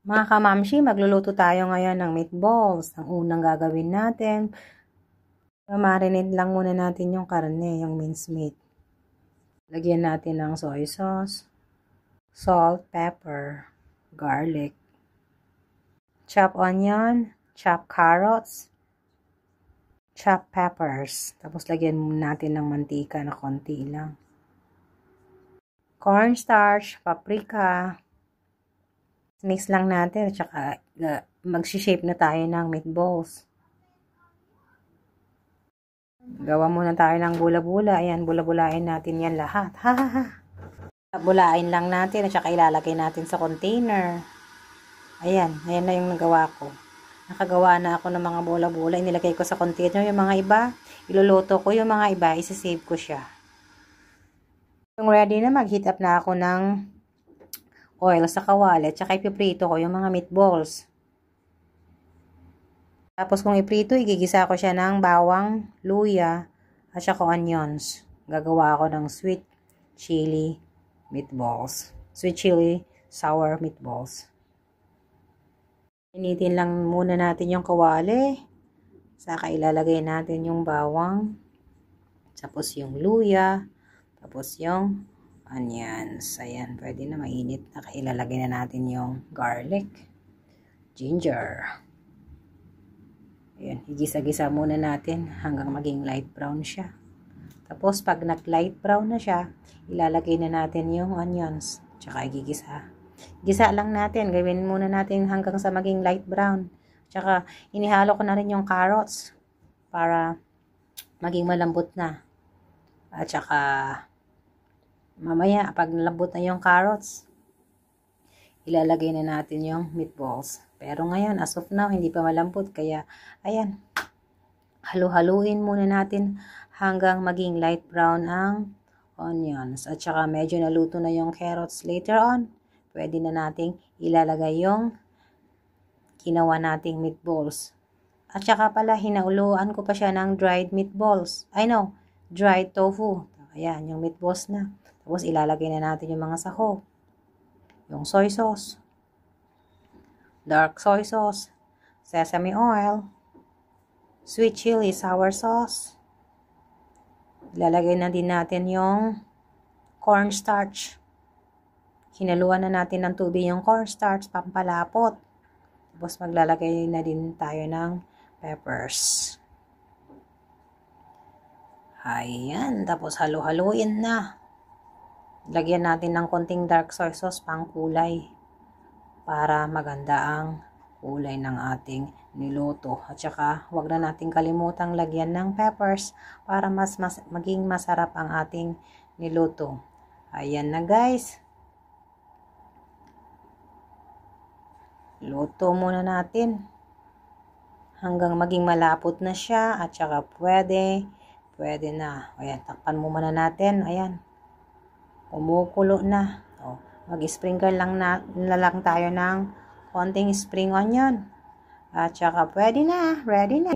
Mga kamamshi, magluluto tayo ngayon ng meatballs. Ang unang gagawin natin, marinate lang muna natin yung karne, yung mincemeat. Lagyan natin ng soy sauce, salt, pepper, garlic, chopped onion, chopped carrots, chopped peppers. Tapos lagyan natin ng mantika na konti lang. Cornstarch, paprika. Mix lang natin at saka mag-shape na tayo ng meatballs. Gawa muna tayo ng bula-bula. Ayan, bula-bulain natin yan lahat. Ha ha ha. Bulain lang natin at saka ilalagay natin sa container. Ayan, ayan na yung nagawa ko. Nakagawa na ako ng mga bula-bula. Inilagay ko sa container. Yung mga iba, iluluto ko. Yung mga iba, isa-save ko siya. Yung ready na, mag-heat up na ako ng oil sa kawali at saka ipiprito ko yung mga meatballs. Tapos kung iprito, igigisa ko siya ng bawang, luya, at saka onions. Gagawa ako ng sweet chili meatballs. Sweet chili sour meatballs. Initin lang muna natin yung kawali. Saka ilalagay natin yung bawang. Tapos yung luya. Tapos yung onions. Ayan, pwede na, mainit na. Ilalagay na natin yung garlic, ginger. Ayan, igisa-gisa muna natin hanggang maging light brown siya. Tapos pag nag-light brown na siya, ilalagay na natin yung onions. Tsaka igigisa. Gisa lang natin. Gawin muna natin hanggang sa maging light brown. Tsaka inihalo ko na rin yung carrots para maging malambot na. At tsaka mamaya, pag nalambot na yung carrots, ilalagay na natin yung meatballs. Pero ngayon, as of now, hindi pa malambot. Kaya, ayan, halu-haluin muna natin hanggang maging light brown ang onions. At saka medyo naluto na yung carrots later on. Pwede na nating ilalagay yung ginawa nating meatballs. At saka pala, hinauluan ko pa siya ng dried meatballs. Dried tofu. Ayan, yung meatballs na. Tapos ilalagay na natin yung mga sahog. Yung soy sauce. Dark soy sauce. Sesame oil. Sweet chili sour sauce. Ilalagay na din natin yung cornstarch. Hinaluan na natin ng tubig yung cornstarch, pampalapot. Tapos maglalagay na din tayo ng peppers. Ayan, tapos halu-haluin na. Lagyan natin ng konting dark soy sauce pang kulay para maganda ang kulay ng ating niluto. At saka huwag na natin kalimutang lagyan ng peppers para maging masarap ang ating niluto. Ayan na guys. Luto muna natin hanggang maging malapot na siya at saka pwede na. Ayan, takpan mo muna natin. Ayan. Kumukulo na. O, mag-sprinkle lang na lang tayo ng konting spring onion. At saka pwede na. Ready na.